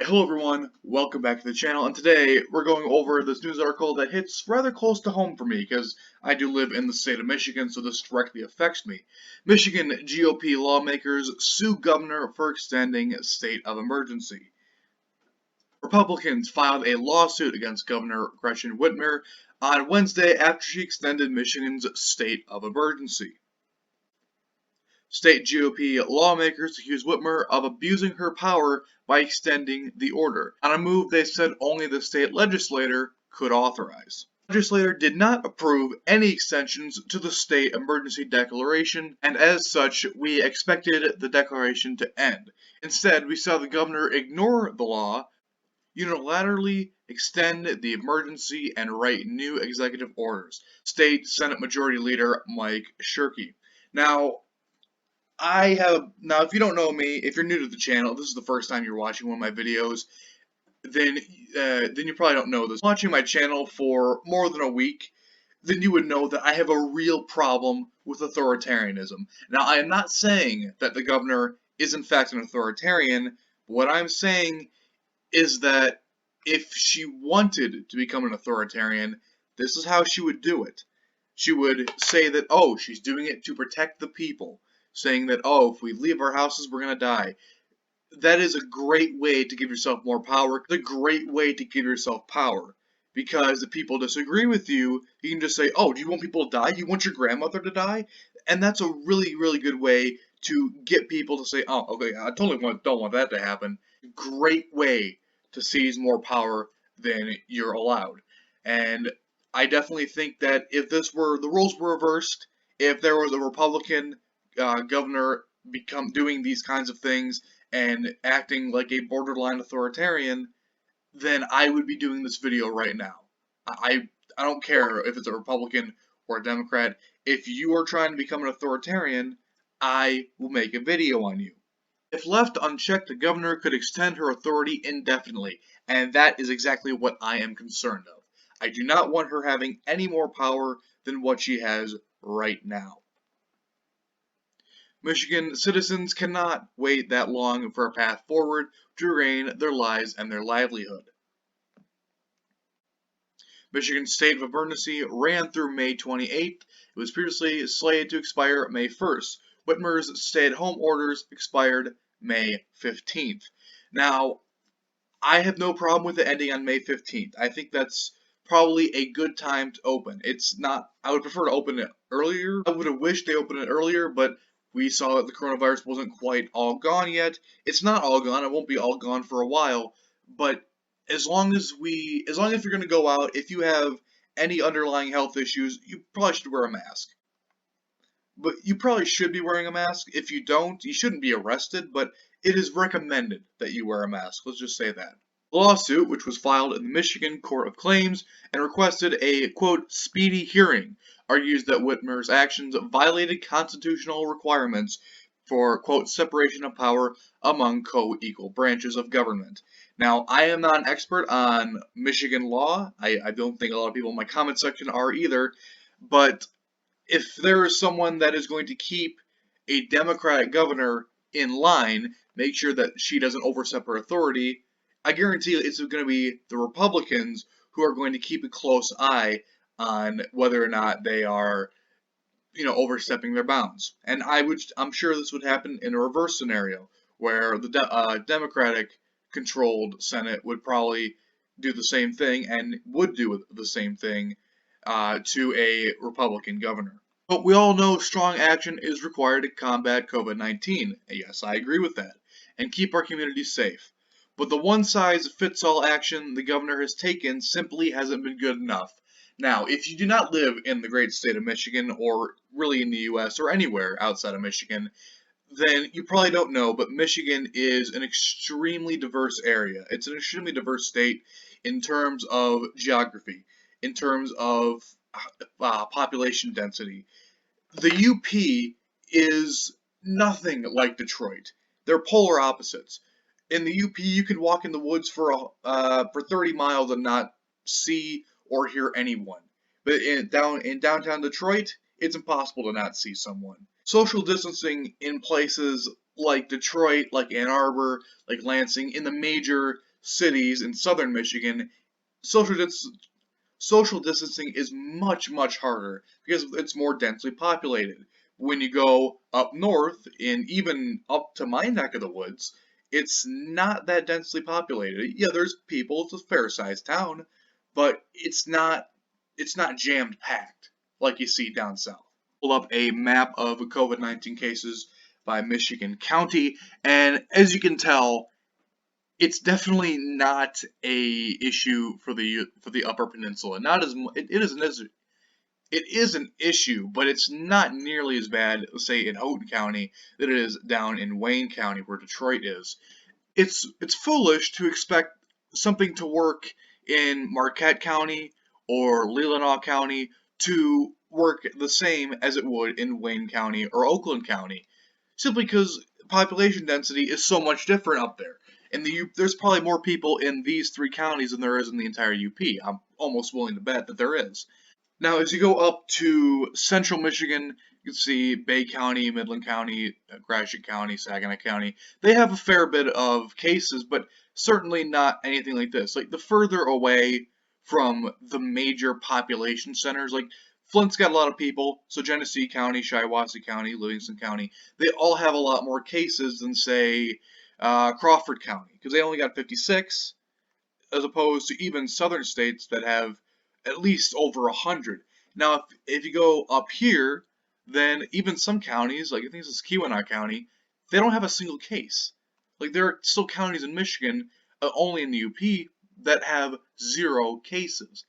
Hello everyone, welcome back to the channel, and today we're going over this news article that hits rather close to home for me because I do live in the state of Michigan, so this directly affects me. Michigan GOP lawmakers sue governor for extending state of emergency. Republicans filed a lawsuit against Governor Gretchen Whitmer on Wednesday after she extended Michigan's state of emergency. State GOP lawmakers accused Whitmer of abusing her power by extending the order, on a move they said only the state legislature could authorize. The legislature did not approve any extensions to the state emergency declaration, and as such, we expected the declaration to end. Instead, we saw the governor ignore the law, unilaterally extend the emergency, and write new executive orders. State Senate Majority Leader Mike Shirkey. Now, if you don't know me, if you're new to the channel, this is the first time you're watching one of my videos, then you probably don't know this. Watching my channel for more than a week, then you would know that I have a real problem with authoritarianism. Now, I am not saying that the governor is in fact an authoritarian. What I'm saying is that if she wanted to become an authoritarian, this is how she would do it. She would say that, oh, she's doing it to protect the people, saying that, oh, if we leave our houses, we're going to die. That is a great way to give yourself more power. It's a great way to give yourself power. Because if people disagree with you, you can just say, oh, do you want people to die? Do you want your grandmother to die? And that's a really, really good way to get people to say, oh, okay, I totally don't want that to happen. Great way to seize more power than you're allowed. And I definitely think that if the roles were reversed, if there was a Republican governor doing these kinds of things and acting like a borderline authoritarian, then I would be doing this video right now. I don't care if it's a Republican or a Democrat. If you are trying to become an authoritarian, I will make a video on you. If left unchecked, the governor could extend her authority indefinitely, and that is exactly what I am concerned of. I do not want her having any more power than what she has right now. Michigan citizens cannot wait that long for a path forward to regain their lives and their livelihood. Michigan's state of emergency ran through May 28th. It was previously slated to expire May 1st. Whitmer's stay-at-home orders expired May 15th. Now, I have no problem with it ending on May 15th. I think that's probably a good time to open. It's not, I would prefer to open it earlier. I would have wished they opened it earlier, but we saw that the coronavirus wasn't quite all gone yet. It's not all gone. It won't be all gone for a while, but as long as you're going to go out, if you have any underlying health issues, you probably should wear a mask. But you probably should be wearing a mask. If you don't, you shouldn't be arrested, but it is recommended that you wear a mask. Let's just say that. The lawsuit, which was filed in the Michigan Court of Claims and requested a, quote, speedy hearing, argues that Whitmer's actions violated constitutional requirements for, quote, separation of power among co-equal branches of government. Now, I am not an expert on Michigan law. I don't think a lot of people in my comment section are either, but if there is someone that is going to keep a Democratic governor in line, make sure that she doesn't overstep her authority, I guarantee it's going to be the Republicans who are going to keep a close eye on whether or not they are, overstepping their bounds. And I'm sure this would happen in a reverse scenario, where the Democratic-controlled Senate would probably do the same thing and would do the same thing to a Republican governor. But we all know strong action is required to combat COVID-19. Yes, I agree with that. And keep our communities safe. But the one-size-fits-all action the governor has taken simply hasn't been good enough. Now, if you do not live in the great state of Michigan, or really in the U.S., or anywhere outside of Michigan, then you probably don't know, but Michigan is an extremely diverse area. It's an extremely diverse state in terms of geography, in terms of population density. The UP is nothing like Detroit. They're polar opposites. In the UP, you can walk in the woods for 30 miles and not see or hear anyone. But in downtown Detroit, it's impossible to not see someone. Social distancing in places like Detroit, like Ann Arbor, like Lansing, in the major cities in southern Michigan, social dis- social distancing is much, much harder because it's more densely populated. When you go up north, and even up to my neck of the woods, it's not that densely populated. Yeah, there's people, it's a fair-sized town, but it's not jammed packed like you see down south. Pull up a map of COVID-19 cases by Michigan County, and as you can tell, it's definitely not a issue for the Upper Peninsula. Not as it is an issue, but it's not nearly as bad, say in Houghton County, that it is down in Wayne County where Detroit is. It's foolish to expect something to work in Marquette County or Leelanau County to work the same as it would in Wayne County or Oakland County, simply because population density is so much different up there. And there's probably more people in these three counties than there is in the entire UP. I'm almost willing to bet that there is. Now, as you go up to central Michigan, you can see Bay County, Midland County, Gratiot County, Saginaw County. They have a fair bit of cases, but certainly not anything like this. Like the further away from the major population centers, like Flint's got a lot of people, so Genesee County, Shiawassee County, Livingston County, they all have a lot more cases than, say, Crawford County, because they only got 56, as opposed to even southern states that have at least over 100. Now, if you go up here, then even some counties, like I think this is Keweenaw County, they don't have a single case. Like there are still counties in Michigan, only in the UP, that have 0 cases.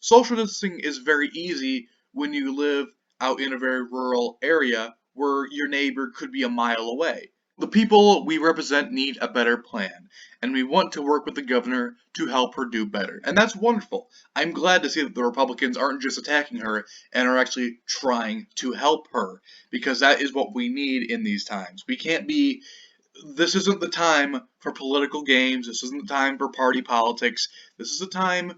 Social distancing is very easy when you live out in a very rural area where your neighbor could be a mile away. The people we represent need a better plan, and we want to work with the governor to help her do better. And that's wonderful. I'm glad to see that the Republicans aren't just attacking her and are actually trying to help her, because that is what we need in these times. This isn't the time for political games, this isn't the time for party politics, this is the time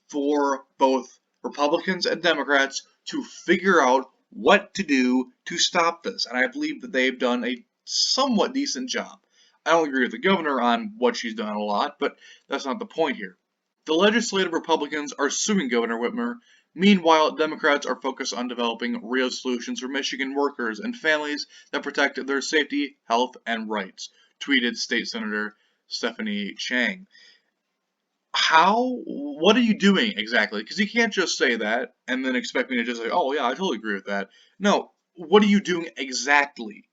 for both Republicans and Democrats to figure out what to do to stop this. And I believe that they've done a somewhat decent job. I don't agree with the governor on what she's done a lot, but that's not the point here. The legislative Republicans are suing Governor Whitmer. Meanwhile, Democrats are focused on developing real solutions for Michigan workers and families that protect their safety, health, and rights, tweeted State Senator Stephanie Chang. What are you doing exactly? Because you can't just say that and then expect me to just say, oh yeah, I totally agree with that. No, what are you doing exactly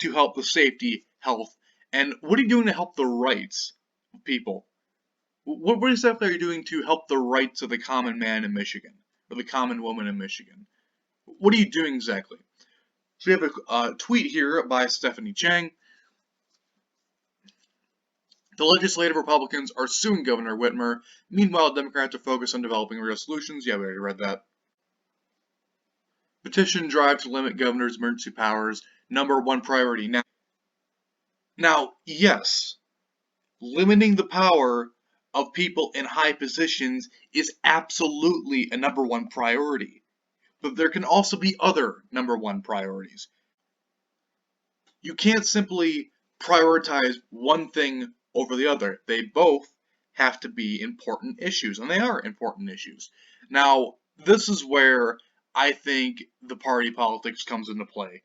to help the safety, health, and what are you doing to help the rights of people? What exactly are you doing to help the rights of the common man in Michigan, or the common woman in Michigan? What are you doing exactly? So we have a tweet here by Stephanie Chang. The legislative Republicans are suing Governor Whitmer. Meanwhile, Democrats are focused on developing real solutions. Yeah, we already read that. Petition drive to limit governor's emergency powers, #1 priority. Now, yes, limiting the power of people in high positions is absolutely a #1 priority. But there can also be other #1 priorities. You can't simply prioritize one thing over the other. They both have to be important issues, and they are important issues. Now, this is where I think the party politics comes into play.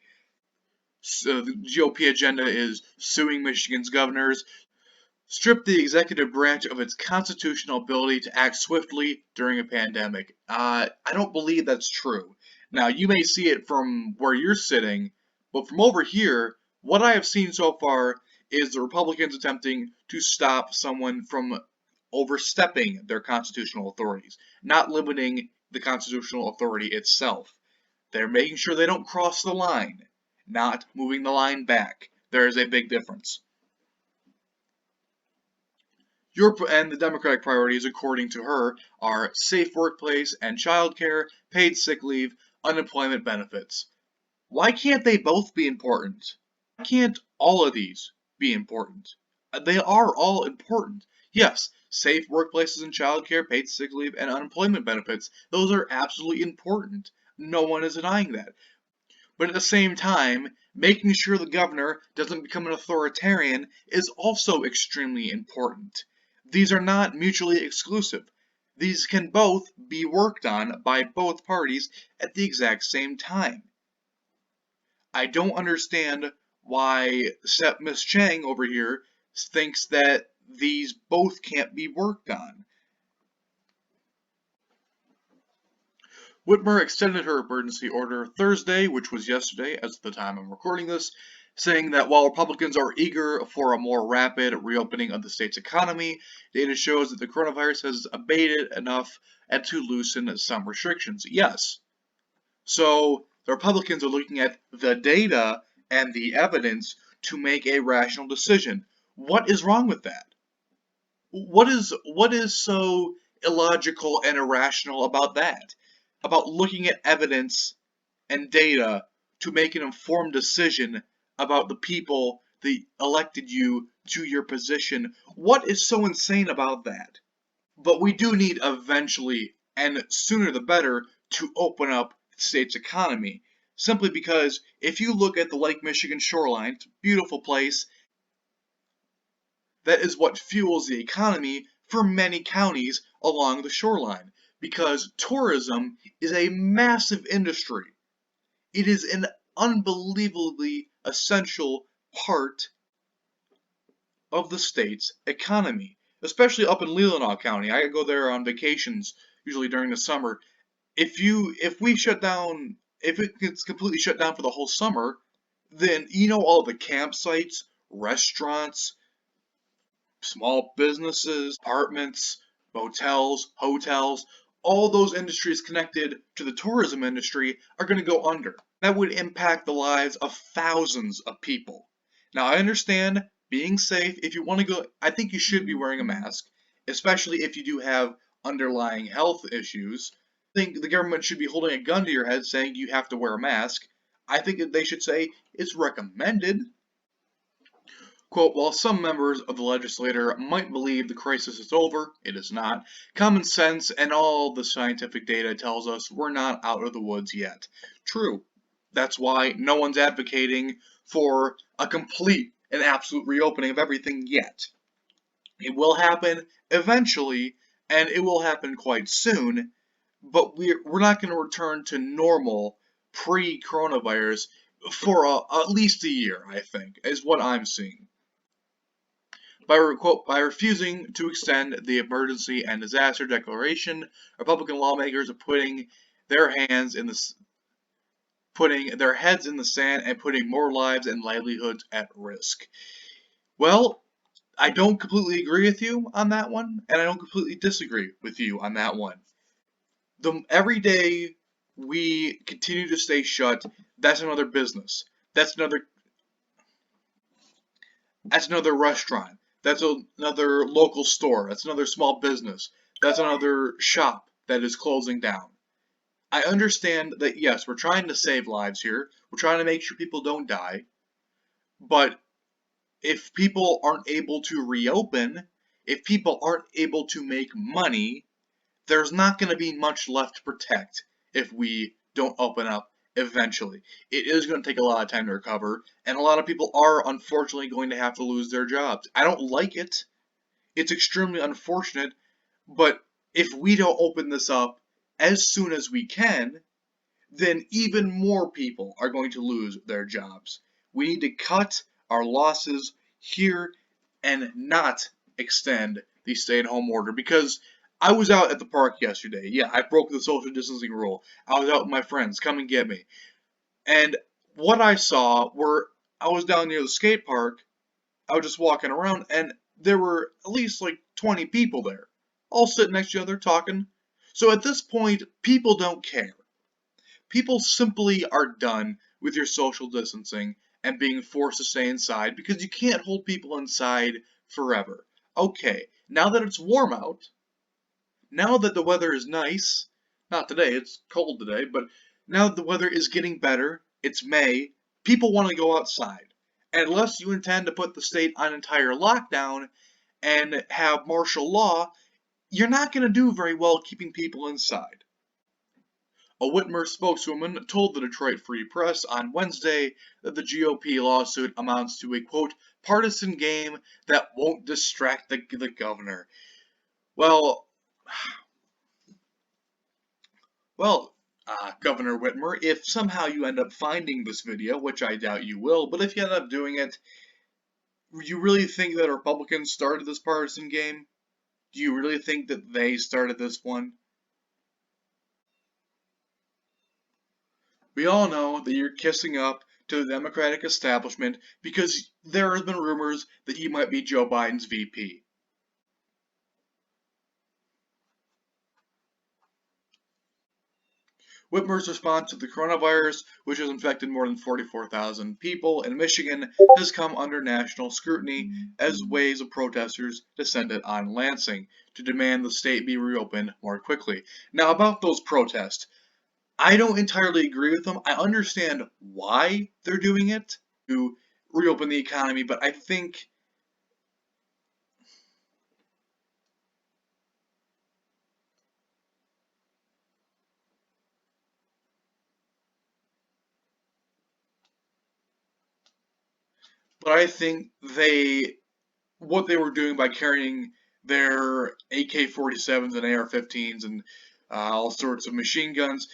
So the GOP agenda is suing Michigan's governors, strip the executive branch of its constitutional ability to act swiftly during a pandemic. I don't believe that's true. Now, you may see it from where you're sitting, but from over here, what I have seen so far is the Republicans attempting to stop someone from overstepping their constitutional authorities, not limiting the constitutional authority itself. They're making sure they don't cross the line, not moving the line back. There is a big difference. The Democratic priorities, according to her, are safe workplace and childcare, paid sick leave, unemployment benefits. Why can't they both be important? Why can't all of these be important? They are all important. Yes, safe workplaces and childcare, paid sick leave, and unemployment benefits. Those are absolutely important. No one is denying that. But at the same time, making sure the governor doesn't become an authoritarian is also extremely important. These are not mutually exclusive. These can both be worked on by both parties at the exact same time. I don't understand why Miss Chang over here thinks that these both can't be worked on. Whitmer extended her emergency order Thursday, which was yesterday as of the time I'm recording this, saying that while Republicans are eager for a more rapid reopening of the state's economy, data shows that the coronavirus has abated enough and to loosen some restrictions. Yes. So the Republicans are looking at the data and the evidence to make a rational decision. What is wrong with that? What is so illogical and irrational about that? About looking at evidence and data to make an informed decision about the people that elected you to your position. What is so insane about that? But we do need eventually, and sooner the better, to open up the state's economy. Simply because if you look at the Lake Michigan shoreline, it's a beautiful place. That is what fuels the economy for many counties along the shoreline. Because tourism is a massive industry. It is an unbelievably essential part of the state's economy, especially up in Leelanau County. I go there on vacations, usually during the summer. If we shut down, if it gets completely shut down for the whole summer, then all the campsites, restaurants, small businesses, apartments, motels, hotels, all those industries connected to the tourism industry are going to go under. That would impact the lives of thousands of people. Now, I understand being safe. If you want to go, I think you should be wearing a mask, especially if you do have underlying health issues. I think the government should be holding a gun to your head saying you have to wear a mask. I think that they should say it's recommended. Quote, while some members of the legislature might believe the crisis is over, it is not. Common sense and all the scientific data tells us we're not out of the woods yet. True. That's why no one's advocating for a complete and absolute reopening of everything yet. It will happen eventually, and it will happen quite soon, but we're not going to return to normal pre-coronavirus for at least a year, I think, is what I'm seeing. By refusing to extend the emergency and disaster declaration, Republican lawmakers are putting their heads in the sand and putting more lives and livelihoods at risk. Well, I don't completely agree with you on that one, and I don't completely disagree with you on that one. Every day we continue to stay shut, that's another business. That's another restaurant. That's another local store. That's another small business. That's another shop that is closing down. I understand that, yes, we're trying to save lives here. We're trying to make sure people don't die. But if people aren't able to reopen, if people aren't able to make money, there's not going to be much left to protect if we don't open up eventually. It is going to take a lot of time to recover, and a lot of people are unfortunately going to have to lose their jobs. I don't like it. It's extremely unfortunate, but if we don't open this up as soon as we can, then even more people are going to lose their jobs. We need to cut our losses here and not extend the stay-at-home order, because I was out at the park yesterday. Yeah, I broke the social distancing rule. I was out with my friends. Come and get me. And what I saw were, I was down near the skate park. I was just walking around, and there were at least like 20 people there, all sitting next to each other talking. So at this point, people don't care. People simply are done with your social distancing and being forced to stay inside, because you can't hold people inside forever. Okay, now that it's warm out, now that the weather is nice, not today, it's cold today, but now that the weather is getting better, it's May, people want to go outside. And unless you intend to put the state on entire lockdown and have martial law, you're not going to do very well keeping people inside. A Whitmer spokeswoman told the Detroit Free Press on Wednesday that the GOP lawsuit amounts to a, quote, partisan game that won't distract the governor. Well, Governor Whitmer, if somehow you end up finding this video, which I doubt you will, but if you end up doing it, you really think that Republicans started this partisan game? Do you really think that they started this one? We all know that you're kissing up to the Democratic establishment because there have been rumors that he might be Joe Biden's VP. Whitmer's response to the coronavirus, which has infected more than 44,000 people in Michigan, has come under national scrutiny as waves of protesters descended on Lansing to demand the state be reopened more quickly. Now, about those protests, I don't entirely agree with them. I understand why they're doing it to reopen the economy, but I think what they were doing by carrying their AK-47s and AR-15s and all sorts of machine guns,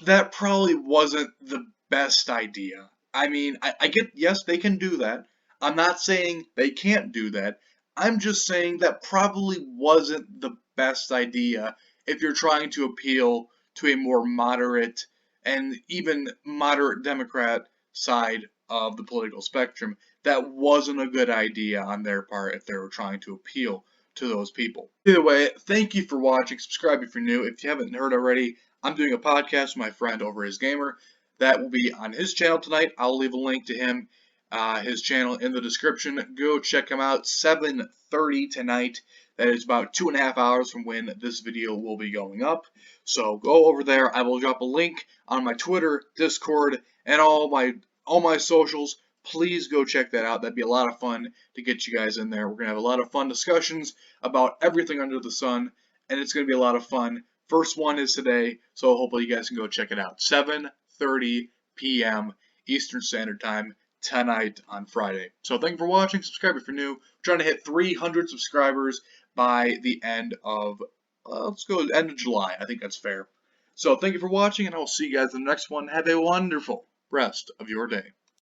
that probably wasn't the best idea. I mean, I get, yes, they can do that. I'm not saying they can't do that. I'm just saying that probably wasn't the best idea if you're trying to appeal to a more moderate and even moderate Democrat side of the political spectrum. That wasn't a good idea on their part if they were trying to appeal to those people. Either way, thank you for watching. Subscribe if you're new. If you haven't heard already, I'm doing a podcast with my friend Over His Gamer. That will be on his channel tonight. I'll leave a link to him, his channel in the description. Go check him out. 7:30 tonight. That is about 2.5 hours from when this video will be going up. So go over there. I will drop a link on my Twitter, Discord, and all my socials. Please go check that out. That'd be a lot of fun to get you guys in there. We're gonna have a lot of fun discussions about everything under the sun, and it's gonna be a lot of fun. First one is today, so hopefully you guys can go check it out. 7:30 p.m. Eastern Standard Time tonight on Friday. So thank you for watching. Subscribe if you're new. We're trying to hit 300 subscribers by the end of let's go end of July. I think that's fair. So thank you for watching, and I will see you guys in the next one. Have a wonderful rest of your day.